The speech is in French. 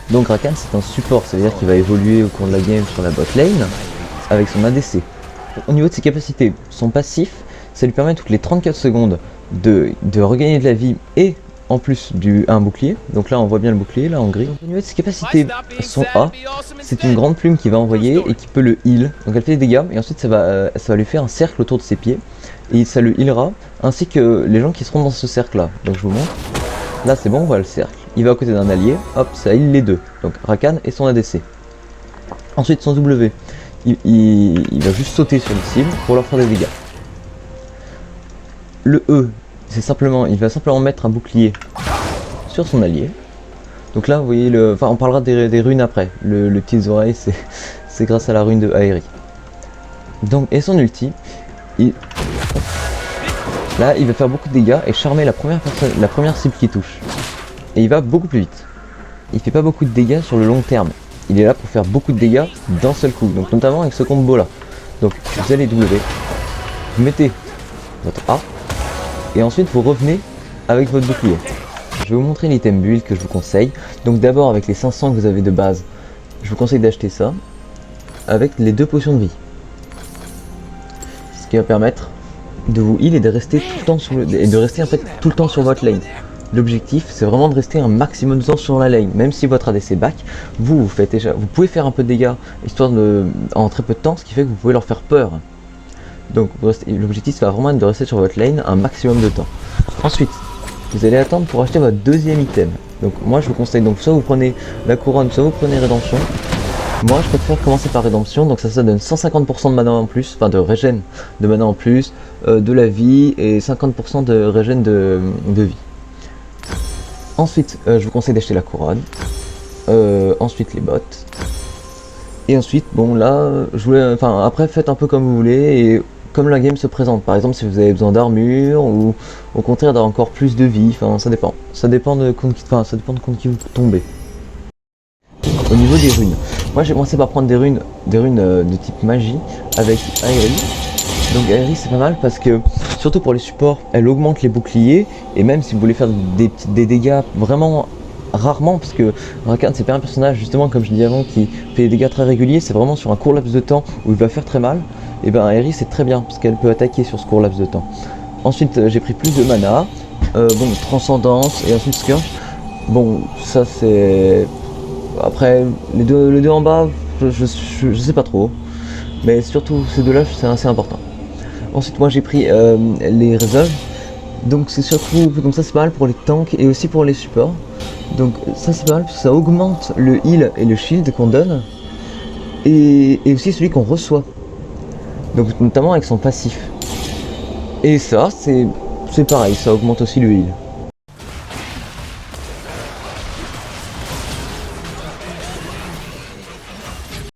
Donc Rakan c'est un support, ça veut dire qu'il va évoluer au cours de la game sur la bot lane avec son ADC. Au niveau de ses capacités, son passif, ça lui permet toutes les 34 secondes de regagner de la vie et en plus un bouclier. Donc là on voit bien le bouclier là en gris. Donc, au niveau de ses capacités, son A, c'est une grande plume qui va envoyer et qui peut le heal. Donc elle fait des dégâts et ensuite ça va lui faire un cercle autour de ses pieds et ça le healera ainsi que les gens qui seront dans ce cercle là. Donc je vous montre. Là c'est bon, on voit le cercle. Il va à côté d'un allié, hop, ça heal les deux. Donc Rakan et son ADC. Ensuite son W, il va juste sauter sur les cibles pour leur faire des dégâts. Le E, c'est simplement, il va simplement mettre un bouclier sur son allié. Donc là vous voyez, on parlera des runes après. Le petites oreilles, c'est grâce à la rune de Aeri. Donc, et son ulti, là il va faire beaucoup de dégâts et charmer la première cible qui touche. Et il va beaucoup plus vite. Il fait pas beaucoup de dégâts sur le long terme. Il est là pour faire beaucoup de dégâts d'un seul coup. Donc notamment avec ce combo là. Donc vous allez W, vous mettez votre A, et ensuite vous revenez avec votre bouclier. Je vais vous montrer l'item build que je vous conseille. Donc d'abord avec les 500 que vous avez de base, je vous conseille d'acheter ça avec les 2 potions de vie. Ce qui va permettre de vous heal et de rester tout le temps tout le temps sur votre lane. L'objectif c'est vraiment de rester un maximum de temps sur la lane, même si votre ADC back, vous pouvez faire un peu de dégâts histoire en très peu de temps, ce qui fait que vous pouvez leur faire peur. Donc l'objectif c'est vraiment de rester sur votre lane un maximum de temps. Ensuite, vous allez attendre pour acheter votre deuxième item. Donc moi je vous conseille, donc soit vous prenez la couronne, soit vous prenez rédemption. Moi je préfère commencer par rédemption, donc ça donne 150% de mana en plus, enfin de régène de mana en plus, de la vie et 50% de régène de vie. Ensuite, je vous conseille d'acheter la couronne, ensuite les bottes, et ensuite, bon là, après faites un peu comme vous voulez, et comme la game se présente. Par exemple, si vous avez besoin d'armure, ou au contraire d'avoir encore plus de vie, ça dépend. Ça dépend de contre qui vous tombez. Au niveau des runes, moi j'ai commencé par prendre des runes de type magie, avec Aeri. Donc Aeri c'est pas mal parce que, surtout pour les supports, elle augmente les boucliers, et même si vous voulez faire des dégâts vraiment rarement, parce que Rakan c'est pas un personnage justement comme je disais avant qui fait des dégâts très réguliers, c'est vraiment sur un court laps de temps où il va faire très mal, et ben Aeri c'est très bien parce qu'elle peut attaquer sur ce court laps de temps. Ensuite j'ai pris plus de mana, transcendance et ensuite Scourge. Bon ça c'est... Après les deux en bas, je sais pas trop, mais surtout ces deux là c'est assez important. Ensuite moi j'ai pris les résolves, donc c'est surtout comme ça, c'est pas mal pour les tanks et aussi pour les supports. Donc ça c'est pas mal parce que ça augmente le heal et le shield qu'on donne, et aussi celui qu'on reçoit, donc notamment avec son passif. Et ça c'est pareil, ça augmente aussi le heal.